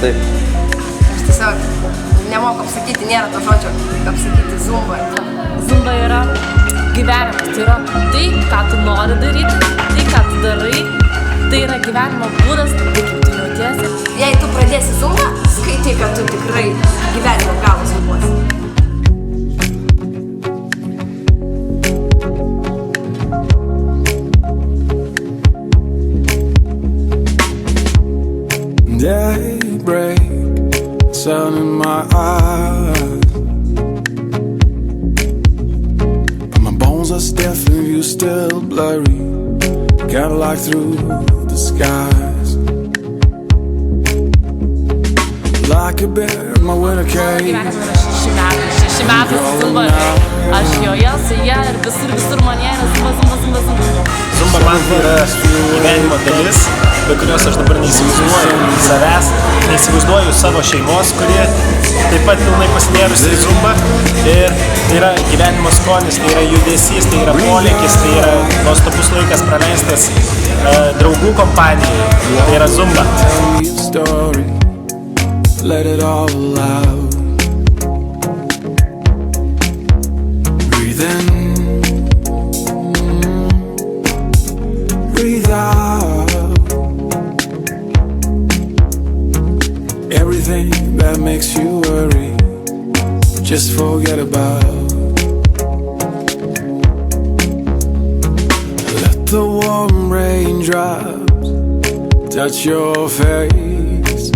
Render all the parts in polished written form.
Taip. Aš tiesiog nemoku apsakyti, nėra to žodžio, apsakyti zumba. Zumba yra gyvenimas, tai yra tai, ką tu nori daryti, tai, ką tu darai, tai yra gyvenimo būdas, tai kaip tu jautiesi. Jei tu pradėsi zumba, skaitai, kad tu tikrai gyvenimo galo zumbuosi. Daybreak, sun in my eyes, but my bones are stiff and you still blurry, kinda like through the skies, like a bear in my winter cave. Šeši metai zumba, aš joje su ja ir visur manie yra zumba. Zumba man tai yra gyvenimo dalis, be kurios aš dabar neįsivaizduoju savęs, neįsivaizduoju savo šeimos, kurie taip pat pilnai pasinėrusi į zumba. Ir tai yra gyvenimo skonis, tai yra judesys, tai yra polėkis, tai yra nuostabus laikas praleistas draugų kompanijoje, tai yra zumba. Let it all out. Breathe in, breathe out. Everything that makes you worry, just forget about. Let the warm raindrops touch your face.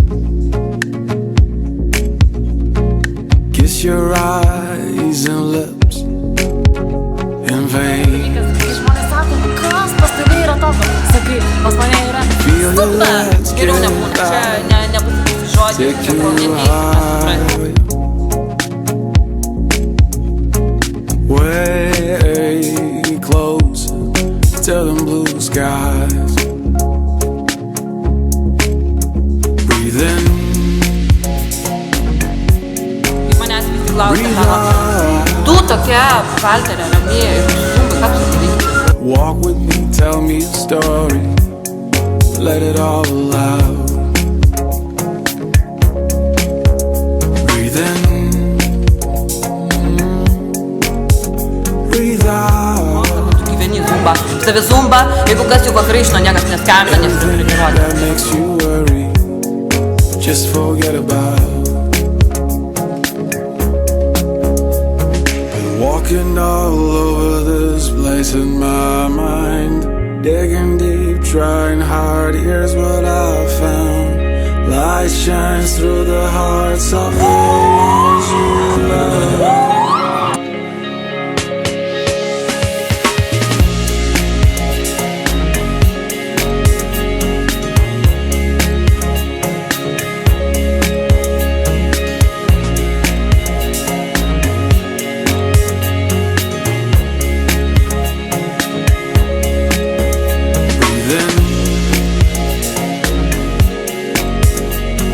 Kiss your eyes and lips in vain. Žmonės sako, kas pas tave yra tokio? Sakai, pas mane yra zumba. Geriau nebūna, čia nepasakysiu žodžių, čia kol neteisi. Way closer to them blue skies. Breathe in. Tu tokia palterė, ramie ir zumba, ką tu daryti? Walk with me, tell me a story, let it all out. Breathe in, breathe out. Tu gyveni zumba, savi zumba, jeigu kas jau vakarai žino, niekas neskambina, nes turi treniruoti. That makes you worry, just forget about. Walking all over this place in my mind, digging deep, trying hard, here's what I found. Light shines through the hearts of the ones you love.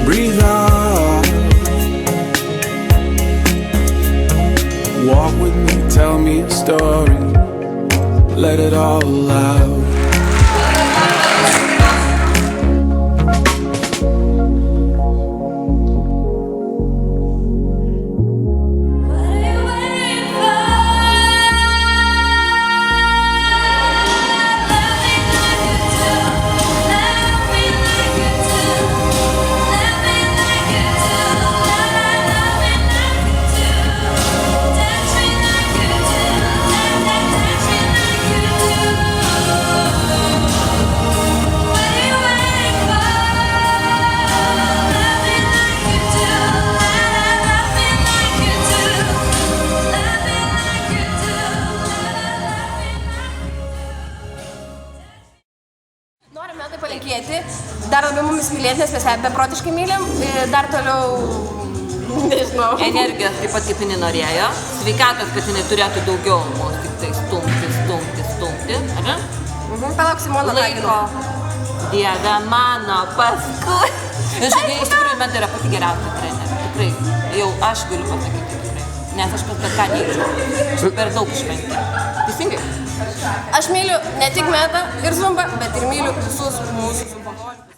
Breathe out. Walk with me, tell me a story, let it all out. Norime tai palinkėti, dar labiau mumis mylėti, nes mes ją beprotiškai mylim, dar toliau, nežinau. Energijos taip pat kaip jinai norėjo, sveikatos, kad jinai turėtų daugiau mūsų tik tai stumti, ar ne? Palauk, Simona, laiko. Dieve mano, paskui. Iš tikrųjų, man tai yra pati geriausia trenerė, tikrai, jau aš galiu pasakyti tikrai, nes aš bet ką neįčiau, per daug šventė. Teisingai? Aš myliu ne tik metą ir zumbą, bet ir myliu visus mūsų zumboholikus.